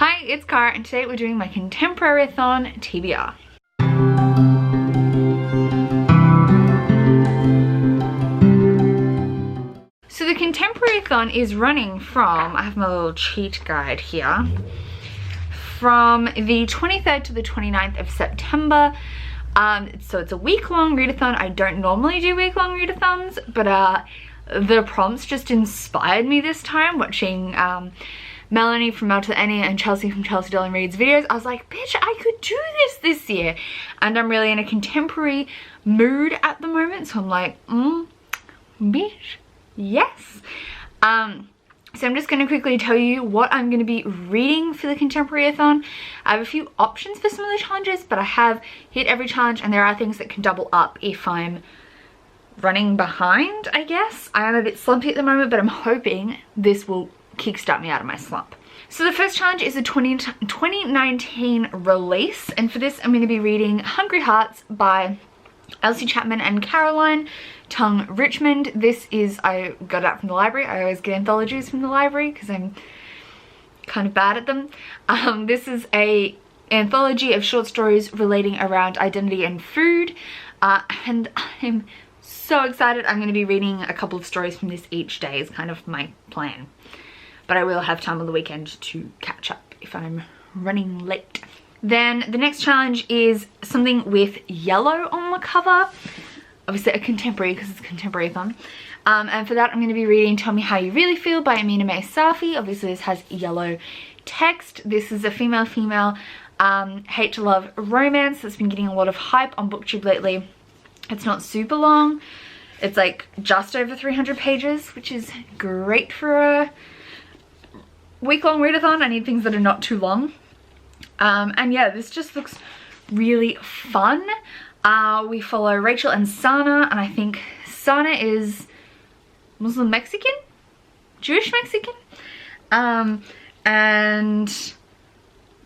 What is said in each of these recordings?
Hi, it's Cara and today we're doing my Contemporary-A-Thon TBR. So the Contemporary-A-Thon is running from, I have my little cheat guide here, from the 23rd to the 29th of September. So it's a week-long readathon. I don't normally do week-long readathons, but the prompts just inspired me this time, watching Melanie from Mel to Annie and Chelsea from Chelsea Darling Reads videos. I was like, bitch, I could do this year. And I'm really in a contemporary mood at the moment, so I'm like, bitch, yes. So I'm just going to quickly tell you what I'm going to be reading for the Contemporary-A-Thon. I have a few options for some of the challenges, but I have hit every challenge and there are things that can double up if I'm running behind, I guess. I am a bit slumpy at the moment, but I'm hoping this will kickstart me out of my slump. So the first challenge is a 2019 release, and for this I'm going to be reading Hungry Hearts by Elsie Chapman and Caroline Tung Richmond. This is, I got it out from the library. I always get anthologies from the library because I'm kind of bad at them. This is an anthology of short stories relating around identity and food, and I'm so excited. I'm going to be reading a couple of stories from this each day is kind of my plan. But I will have time on the weekend to catch up if I'm running late. Then the next challenge is something with yellow on the cover. Obviously a contemporary because it's a Contemporary-A-Thon. And for that I'm going to be reading Tell Me How You Really Feel by Amina May Safi. Obviously this has yellow text. This is a female hate to love romance that's been getting a lot of hype on BookTube lately. It's not super long. It's like just over 300 pages, which is great for a week-long readathon. I need things that are not too long. And yeah, this just looks really fun. We follow Rachel and Sana, and I think Sana is Muslim Mexican? Jewish Mexican? And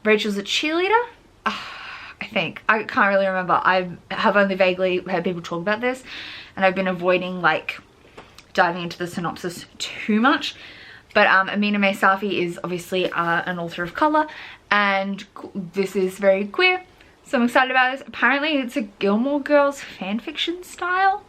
Rachel's a cheerleader? I think. I can't really remember. I have only vaguely heard people talk about this, and I've been avoiding like diving into the synopsis too much. But Amina May Safi is obviously an author of colour, and this is very queer, so I'm excited about this. Apparently it's a Gilmore Girls fanfiction style,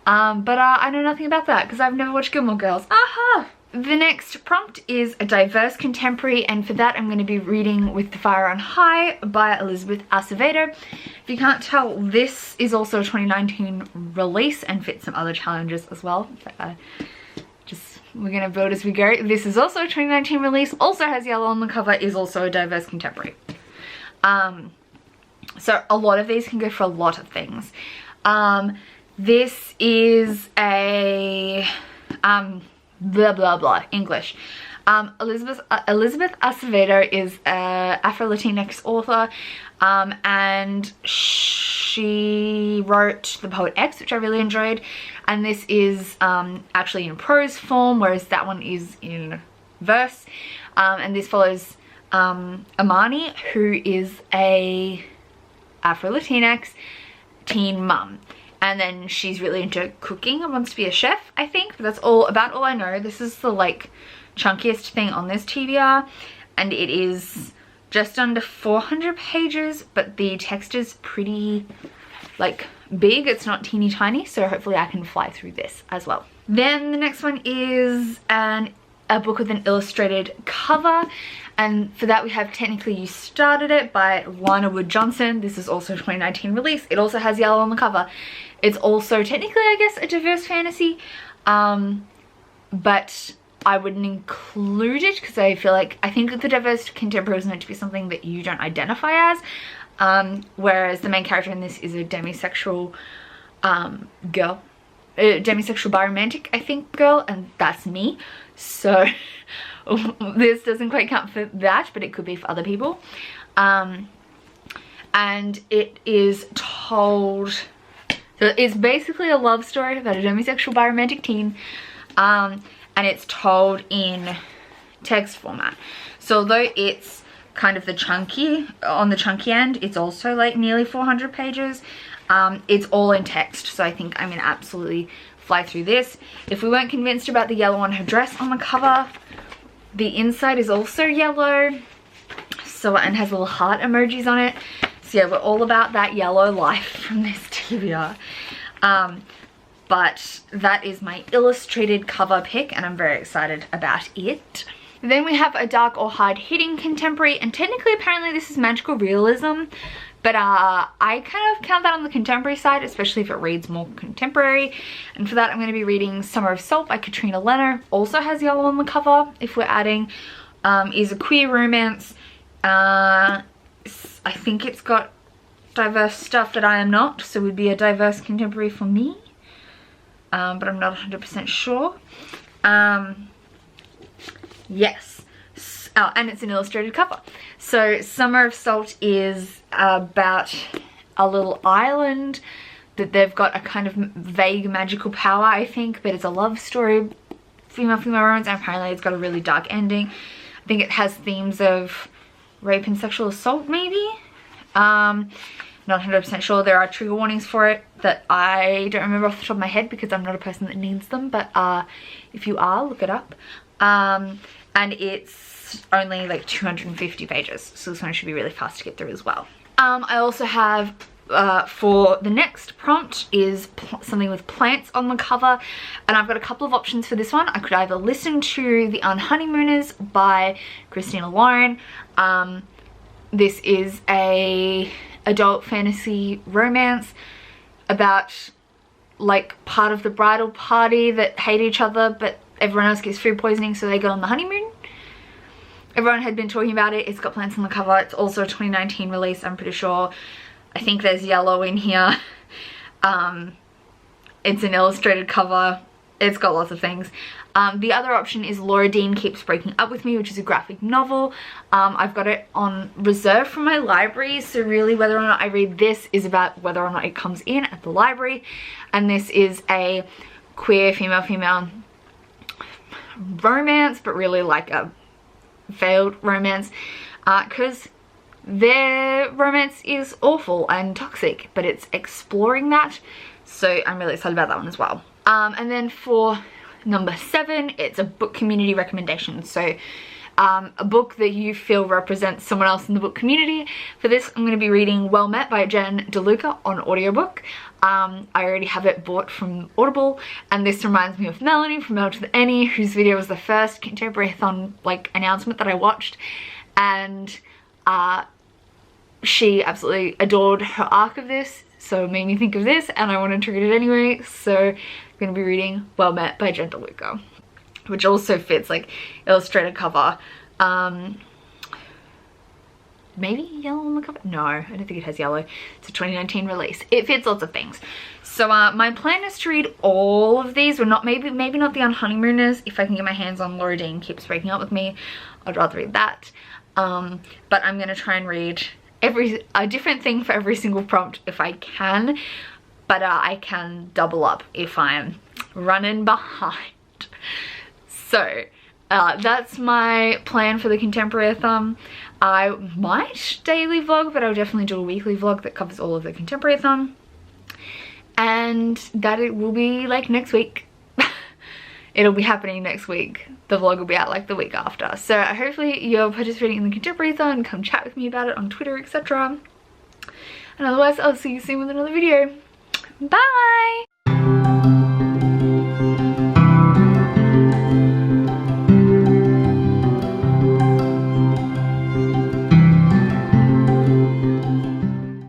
but I know nothing about that because I've never watched Gilmore Girls. Aha! The next prompt is a diverse contemporary, and for that I'm going to be reading With the Fire on High by Elizabeth Acevedo. If you can't tell, this is also a 2019 release and fits some other challenges as well. We're gonna build as we go. This is also a 2019 release, also has yellow on the cover, is also a diverse contemporary. So a lot of these can go for a lot of things. This is a blah blah blah English. Elizabeth Acevedo is a Afro-Latinx author, and she wrote The Poet X, which I really enjoyed, and this is actually in prose form, whereas that one is in verse. And this follows Amani, who is a Afro-Latinx teen mum, and then she's really into cooking and wants to be a chef, I think, but that's about all I know. This is the like chunkiest thing on this TBR, and it is just under 400 pages, but the text is pretty like big. It's not teeny tiny, so hopefully I can fly through this as well. Then the next one is a book with an illustrated cover, and for that we have Technically You Started It by Lana Wood Johnson. This is also a 2019 release. It also has yellow on the cover. It's also technically, I guess, a diverse fantasy, but I wouldn't include it because I think that the diverse contemporary is meant to be something that you don't identify as, whereas the main character in this is a demisexual girl, a demisexual biromantic, I think, girl, and that's me. So this doesn't quite count for that, but it could be for other people. And it is told, so it's basically a love story about a demisexual biromantic teen, and it's told in text format. So although it's kind of on the chunky end, it's also like nearly 400 pages. It's all in text, so I think I'm gonna absolutely fly through this. If we weren't convinced about the yellow on her dress on the cover, the inside is also yellow. So, and has little heart emojis on it. So yeah, we're all about that yellow life from this TBR. But that is my illustrated cover pick, and I'm very excited about it. Then we have a dark or hard hitting contemporary, and technically apparently this is magical realism, but I kind of count that on the contemporary side, especially if it reads more contemporary. And for that I'm going to be reading Summer of Salt by Katrina Lenner. Also has yellow on the cover if we're adding. Is a queer romance. I think it's got diverse stuff that I am not, so it would be a diverse contemporary for me. But I'm not 100% sure. Yes. And it's an illustrated cover. So Summer of Salt is about a little island that they've got a kind of vague magical power, I think, but it's a love story, female romance, and apparently it's got a really dark ending. I think it has themes of rape and sexual assault, maybe. Not 100% sure. There are trigger warnings for it that I don't remember off the top of my head because I'm not a person that needs them, but if you are, look it up. And it's only like 250 pages, so this one should be really fast to get through as well. I also have for the next prompt is something with plants on the cover, and I've got a couple of options for this one. I could either listen to The Unhoneymooners by Christina Lauren. This is a adult fantasy romance about like part of the bridal party that hate each other, but everyone else gets food poisoning, so they go on the honeymoon. Everyone had been talking about it. It's got plants on the cover. It's also a 2019 release, I'm pretty sure. I think there's yellow in here. It's an illustrated cover. It's got lots of things. The other option is Laura Dean Keeps Breaking Up With Me, which is a graphic novel. I've got it on reserve from my library, so really whether or not I read this is about whether or not it comes in at the library. And this is a queer female romance, but really like a failed romance, because their romance is awful and toxic, but it's exploring that, so I'm really excited about that one as well. And then for number 7, it's a book community recommendation, so a book that you feel represents someone else in the book community. For this I'm going to be reading Well Met by Jen DeLuca on audiobook. I already have it bought from Audible, and this reminds me of Melanie from L to the Any, whose video was the first Contemporary-A-Thon like announcement that I watched, and she absolutely adored her arc of this, so it made me think of this and I wanted to read it anyway. So I'm going to be reading Well Met by Jen DeLuca, which also fits like illustrated cover. Maybe yellow on the cover? No, I don't think it has yellow. It's a 2019 release. It fits lots of things. So my plan is to read all of these, or not, maybe not The Unhoneymooners. If I can get my hands on Laura Dean Keeps Breaking Up With Me, I'd rather read that. But I'm gonna try and read a different thing for every single prompt if I can, but I can double up if I'm running behind. So that's my plan for the Contemporary-A-Thon. I might daily vlog, but I'll definitely do a weekly vlog that covers all of the Contemporary-A-Thon, and that it will be like next week. It'll be happening next week. The vlog will be out like the week after. So hopefully you're participating in the Contemporary-A-Thon. Come chat with me about it on Twitter, etc. And otherwise I'll see you soon with another video. Bye!